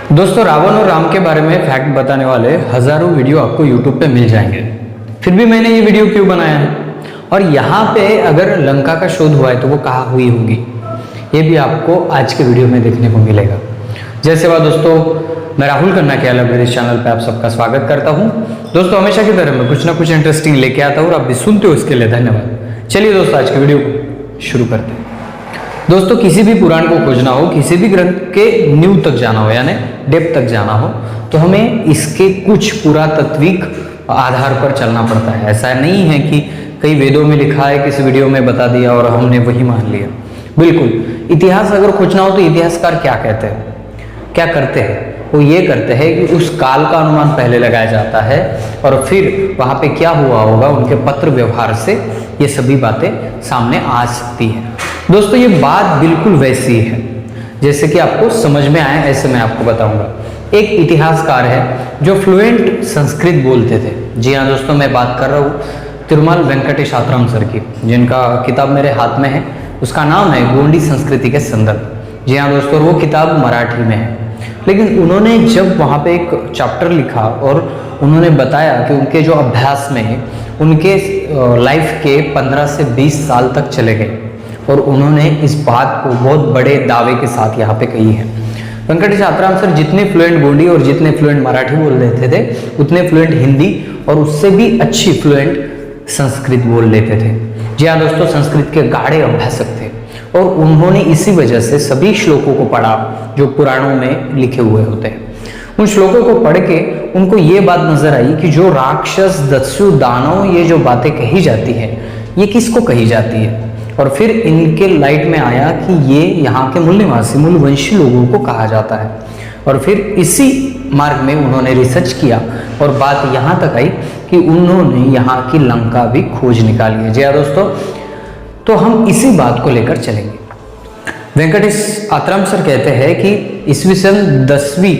दोस्तों, रावण और राम के बारे में फैक्ट बताने वाले हजारों वीडियो आपको YouTube पे मिल जाएंगे। फिर भी मैंने ये वीडियो क्यों बनाया है और यहाँ पे अगर लंका का शोध हुआ है तो वो कहाँ हुई होगी, ये भी आपको आज के वीडियो में देखने को मिलेगा। जय सेवा दोस्तों, मैं राहुल खन्ना के अलग इस चैनल पे आप सबका स्वागत करता हूँ। दोस्तों, हमेशा की तरह मैं कुछ ना कुछ इंटरेस्टिंग लेके आता हूँ और आप भी सुनते हो, इसके लिए धन्यवाद। चलिए दोस्तों, आज के वीडियो को शुरू करते हैं। दोस्तों, किसी भी पुराण को खोजना हो, किसी भी ग्रंथ के नींव तक जाना हो यानी डेप्थ तक जाना हो, तो हमें इसके कुछ पुरातात्विक आधार पर चलना पड़ता है। ऐसा नहीं है कि कई वेदों में लिखा है, किसी वीडियो में बता दिया और हमने वही मान लिया। बिल्कुल, इतिहास अगर खोजना हो तो इतिहासकार क्या कहते हैं, क्या करते हैं, वो ये करते हैं कि उस काल का अनुमान पहले लगाया जाता है और फिर वहाँ पे क्या हुआ होगा उनके पत्र व्यवहार से ये सभी बातें सामने आ सकती है। दोस्तों, ये बात बिल्कुल वैसी है जैसे कि आपको समझ में आए, ऐसे मैं आपको बताऊंगा। एक इतिहासकार है जो फ्लुएंट संस्कृत बोलते थे। जी हाँ दोस्तों, मैं बात कर रहा हूँ तिरुमल वेंकटेश आत्राम सर की, जिनका किताब मेरे हाथ में है। उसका नाम है गोंडी संस्कृति के संदर्भ। जी हाँ दोस्तों, वो किताब मराठी में है, लेकिन उन्होंने जब वहाँ पे एक चैप्टर लिखा और उन्होंने बताया कि उनके जो अभ्यास में उनके लाइफ के 15 से 20 साल तक चले गए और उन्होंने इस बात को बहुत बड़े दावे के साथ यहाँ पे कही है। वेंकटेश आत्राम सर जितने फ्लुएंट गोंडी और जितने फ्लुएंट मराठी बोल लेते थे, उतने फ्लुएंट हिंदी और उससे भी अच्छी फ्लुएंट संस्कृत बोल लेते थे। जी हाँ दोस्तों, संस्कृत के गाढ़े अभ्यासक थे और उन्होंने इसी वजह से सभी श्लोकों को पढ़ा जो पुराणों में लिखे हुए होते हैं। उन श्लोकों को पढ़ के उनको ये बात नजर आई कि जो राक्षस, दस्यु, दानव, ये जो बातें कही जाती है, ये किसको कही जाती है। और फिर इनके लाइट में आया कि ये यहाँ के मूल निवासी, मूलवंशी लोगों को कहा जाता है। और फिर इसी मार्ग में उन्होंने रिसर्च किया और बात यहाँ तक आई कि उन्होंने यहाँ की लंका भी खोज निकाली है। जी हाँ दोस्तों, तो हम इसी बात को लेकर चलेंगे। वेंकटेश आत्राम सर कहते हैं कि ईस्वी सन 10वीं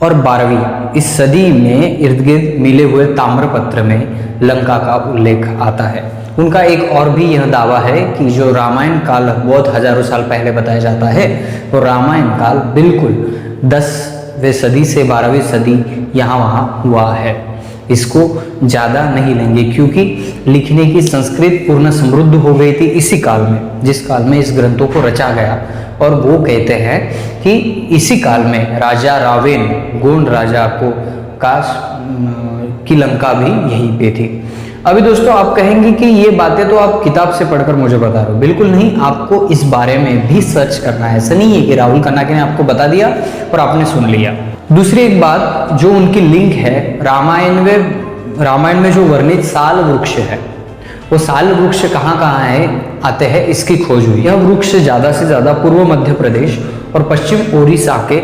और 12वीं इस सदी में इर्द गिर्द मिले हुए ताम्रपत्र में लंका का उल्लेख आता है। उनका एक और भी यह दावा है कि जो रामायण काल बहुत हजारों साल पहले बताया जाता है, वो रामायण काल बिल्कुल 10वीं सदी से 12वीं सदी यहाँ वहाँ हुआ है। इसको ज़्यादा नहीं लेंगे क्योंकि लिखने की संस्कृत पूर्ण समृद्ध हो गई थी इसी काल में, जिस काल में इस ग्रंथों को रचा गया। और वो कहते हैं कि इसी काल में राजा रावेन, गोंड राजा की लंका भी यहीं पे थी। अभी दोस्तों, आप कहेंगे कि ये बातें तो आप किताब से पढ़कर मुझे बता रहे हो। बिल्कुल नहीं, आपको इस बारे में भी सर्च करना है। ऐसा नहीं है कि राहुल खन्ना ने आपको बता दिया और आपने सुन लिया। दूसरी एक बात जो उनकी लिंक है, रामायण में जो वर्णित साल वृक्ष है, वो साल वृक्ष कहाँ कहाँ है आते हैं, इसकी खोज हुई। यह वृक्ष ज़्यादा से ज़्यादा पूर्व मध्य प्रदेश और पश्चिम ओडिशा के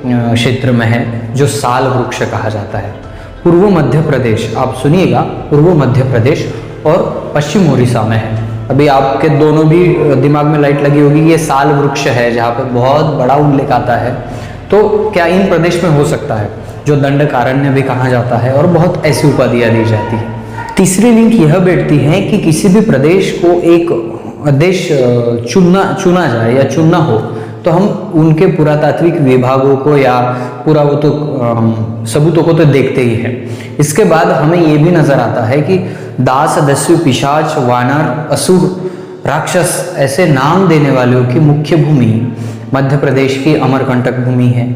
क्षेत्र में है, जो साल वृक्ष कहा जाता है। पूर्व मध्य प्रदेश, आप सुनिएगा, पूर्व मध्य प्रदेश और पश्चिम ओडिशा में है। अभी आपके दोनों भी दिमाग में लाइट लगी होगी, ये साल वृक्ष है जहाँ पे बहुत बड़ा उल्लेख आता है। तो क्या इन प्रदेश में हो सकता है, जो दंडकारण्य भी कहा जाता है और बहुत ऐसी उपाधियाँ दी जाती है। तीसरी लिंक यह बैठती है कि किसी भी प्रदेश को एक देश चुना जाए या चुनना हो तो हम उनके पुरातात्विक विभागों को या सबूतों को तो देखते ही हैं। इसके बाद हमें ये भी नजर आता है कि दास, दस्यु, पिशाच, वानर, असुर, राक्षस ऐसे नाम देने वालों की मुख्य भूमि मध्य प्रदेश की अमरकंटक भूमि है।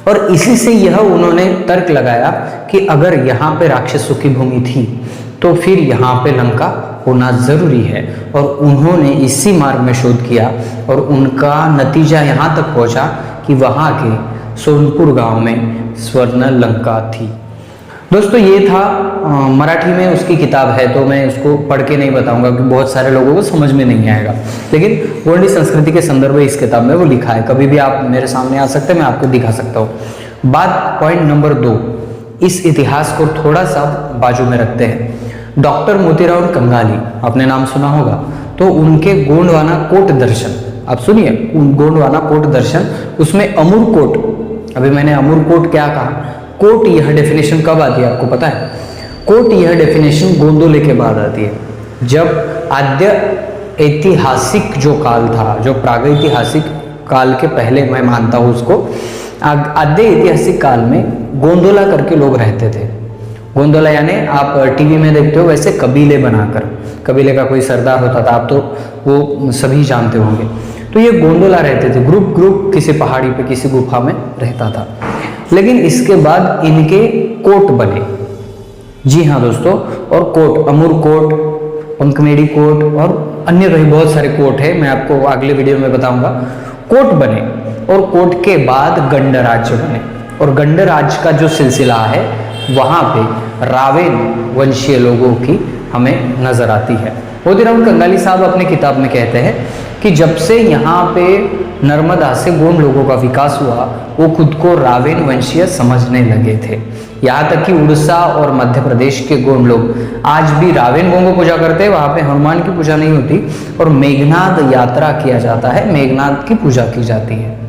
और इसी से यह उन्होंने तर्क लगाया कि अगर यहाँ पे राक्षसों की भूमि थी तो फिर यहाँ पे लंका होना जरूरी है। और उन्होंने इसी मार्ग में शोध किया और उनका नतीजा यहाँ तक पहुँचा कि वहाँ के सोनपुर गांव में स्वर्ण लंका थी। दोस्तों, ये था मराठी में उसकी किताब है, तो मैं उसको पढ़ के नहीं बताऊंगा क्योंकि बहुत सारे लोगों को समझ में नहीं आएगा, लेकिन गोंडी संस्कृति के संदर्भ में इस किताब में वो लिखा है। कभी भी आप मेरे सामने आ सकते हैं, मैं आपको दिखा सकता हूँ। बात पॉइंट नंबर 2, इस इतिहास को थोड़ा सा बाजू में रखते हैं। डॉक्टर मोतीराव कंगाली, आपने नाम सुना होगा, तो उनके गोंडवाना कोट दर्शन, आप सुनिए, गोंडवाना कोट दर्शन, उसमें अमूर कोट, अभी मैंने अमूर कोट क्या कहा, कोट यह डेफिनेशन कब आती है आपको पता है? कोट यह डेफिनेशन गोंदोले के बाद आती है, जब आद्य ऐतिहासिक जो काल था, जो प्रागैतिहासिक काल के पहले मैं मानता हूँ उसको, आद्य ऐतिहासिक काल में गोंदोला करके लोग रहते थे। गोंदोला यानी आप टीवी में देखते हो वैसे कबीले बनाकर, कबीले का कोई सरदार होता था, आप तो वो सभी जानते होंगे। तो ये गोंदोला रहते थे, ग्रुप ग्रुप किसी पहाड़ी पे किसी गुफा में रहता था। लेकिन इसके बाद इनके कोट बने। जी हाँ दोस्तों, और कोट, अमूर कोट, पंकमेड़ी कोट और अन्य कई बहुत सारे कोट है, मैं आपको अगले वीडियो में बताऊंगा। कोट बने और कोट के बाद गंड राज्य बने, और गंड राज्य का जो सिलसिला है वहाँ पे रावेन वंशीय लोगों की हमें नजर आती है। मोतीराम कंगाली साहब अपने किताब में कहते हैं कि जब से यहाँ पे नर्मदा से गोंड लोगों का विकास हुआ, वो खुद को रावेन वंशीय समझने लगे थे। यहाँ तक कि उड़ीसा और मध्य प्रदेश के गोंड लोग आज भी रावेन गो को पूजा करते हैं। वहाँ पे हनुमान की पूजा नहीं होती और मेघनाद यात्रा किया जाता है, मेघनाद की पूजा की जाती है।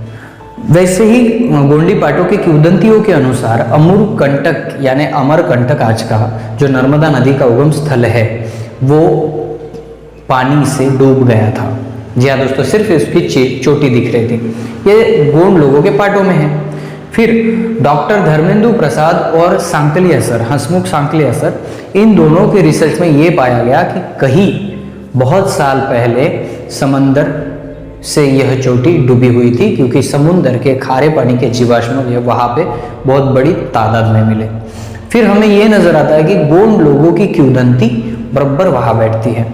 वैसे ही गोंडी पाटों के किंवदंतियों के अनुसार अमरकंटक यानी अमरकंटक आज का जो नर्मदा नदी का उगम स्थल है वो पानी से डूब गया था। जी हाँ दोस्तों, सिर्फ इसकी चोटी दिख रही थी। ये गोंड लोगों के पाटों में है। फिर डॉक्टर धर्मेंदु प्रसाद और सांकलिया सर, हंसमुख सांकलिया सर, इन दोनों के रिसर्च में ये पाया गया कि कहीं बहुत साल पहले समंदर से यह चोटी डूबी हुई थी, क्योंकि समुद्र के खारे पानी के जीवाश्म वहाँ पे बहुत बड़ी तादाद में मिले। फिर हमें ये नजर आता है कि गोंड लोगों की किंवदंती बराबर वहाँ बैठती है।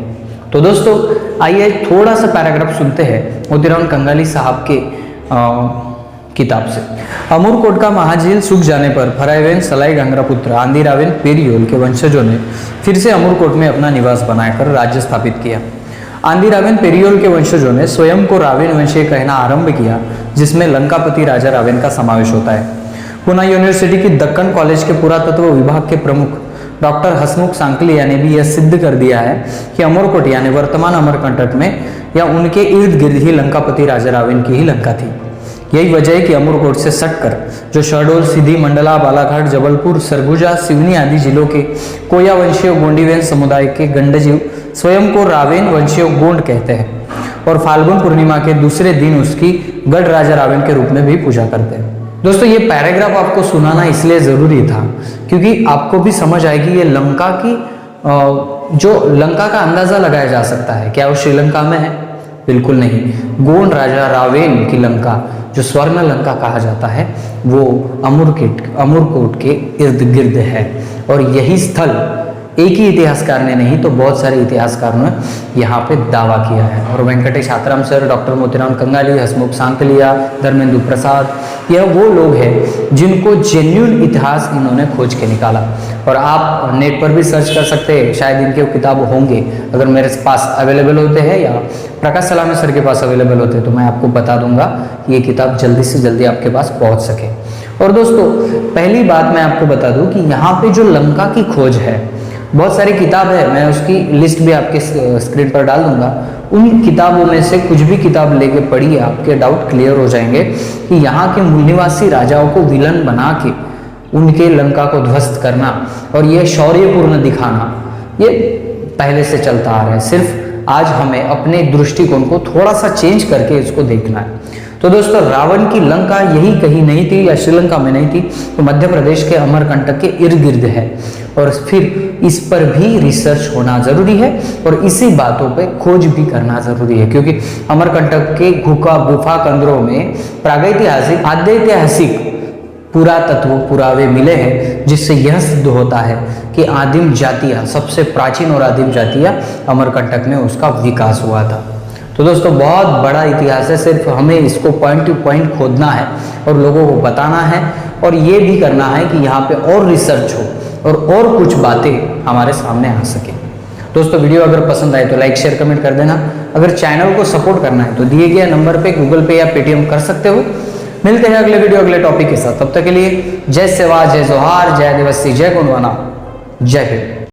तो दोस्तों आइए थोड़ा सा पैराग्राफ सुनते हैं मोतीराम कंगाली साहब के किताब से। अमूरकोट का महाझील सूख जाने पर फराइवेन सलाई गंगरा पुत्र आंधीरावेन पेरियोल के वंशजों ने फिर से अमूरकोट में अपना निवास बनाकर राज्य स्थापित किया। आंधीरावेन पेरियोल के वंशजों ने स्वयं को रावेन वंशीय कहना आरंभ किया, जिसमें लंकापति राजा रावेन का समावेश होता है। पुणे यूनिवर्सिटी की दक्कन कॉलेज के पुरातत्व विभाग के प्रमुख डॉक्टर हसमुख सांकलिया ने भी यह सिद्ध कर दिया है कि अमरकोट यानी वर्तमान अमरकंटक में या उनके इर्द गिर्द ही लंकापति राजा रावेन की ही लंका थी। यही वजह है कि अमरकोट से सटकर जो शहडोल, सीधी, मंडला, बालाघाट, जबलपुर, सरगुजा, सिवनी आदि जिलों के कोया वंशीय गोंडीवेन समुदाय के गंडजीव स्वयं को रावेन वंशीय गोंड कहते हैं और फाल्गुन पूर्णिमा के दूसरे दिन उसकी गढ़ राजा रावेन के रूप में भी पूजा करते हैं। दोस्तों ये पैराग्राफ आपको सुनाना इसलिए जरूरी था क्योंकि आपको भी समझ आएगी ये लंका की जो लंका का अंदाजा लगाया जा सकता है। क्या वो श्रीलंका में है? बिल्कुल नहीं। गोंड राजा रावेन की लंका जो स्वर्ण लंका कहा जाता है वो अमरकोट के इर्द गिर्द है और यही स्थल एक ही इतिहासकार ने नहीं तो बहुत सारे इतिहासकारों ने यहाँ पे दावा किया है। और वेंकटेश आत्राम सर, डॉक्टर मोतीराम कंगाली, हसमुख सांकलिया, धर्मेंदु प्रसाद, यह वो लोग हैं जिनको जेन्युइन इतिहास इन्होंने खोज के निकाला। और आप नेट पर भी सर्च कर सकते हैं, शायद इनके किताब होंगे, अगर मेरे पास अवेलेबल होते हैं या प्रकाश सलामी सर के पास अवेलेबल होते हैं तो मैं आपको बता दूंगा कि ये किताब जल्दी से जल्दी आपके पास पहुँच सके। और दोस्तों पहली बात मैं आपको बता दूँ कि यहाँ पे जो लंका की खोज है, बहुत सारी किताब है, मैं उसकी लिस्ट भी आपके स्क्रीन पर डाल दूंगा। उन किताबों में से कुछ भी किताब लेके पढ़िए, आपके डाउट क्लियर हो जाएंगे कि यहाँ के मूल निवासी राजाओं को विलन बना के उनके लंका को ध्वस्त करना और ये शौर्यपूर्ण दिखाना ये पहले से चलता आ रहा है। सिर्फ आज हमें अपने दृष्टिकोण को थोड़ा सा चेंज करके इसको देखना है। तो दोस्तों रावण की लंका यही कहीं नहीं थी या श्रीलंका में नहीं थी, तो मध्य प्रदेश के अमरकंटक के इर्द गिर्द है। और फिर इस पर भी रिसर्च होना जरूरी है और इसी बातों पे खोज भी करना जरूरी है, क्योंकि अमरकंटक के गुफा कंदरों में प्रागैतिहासिक आद्यैतिहासिक पुरातत्व पुरावे मिले हैं, जिससे यह सिद्ध होता है कि आदिम जातियां, सबसे प्राचीन और आदिम जातियां अमरकंटक में उसका विकास हुआ था। तो दोस्तों बहुत बड़ा इतिहास है, सिर्फ हमें इसको पॉइंट टू पॉइंट खोदना है और लोगों को बताना है और ये भी करना है कि यहाँ पे और रिसर्च हो और कुछ बातें हमारे सामने आ सके। दोस्तों वीडियो अगर पसंद आए तो लाइक, शेयर, कमेंट कर देना। अगर चैनल को सपोर्ट करना है तो दिए गए नंबर पे गूगल पे या पेटीएम कर सकते हो। मिलते हैं अगले वीडियो अगले टॉपिक के साथ, तब तक के लिए जय सेवा, जय जोहार, जय आदिवासी, जय गोंडवाना, जय हिंद।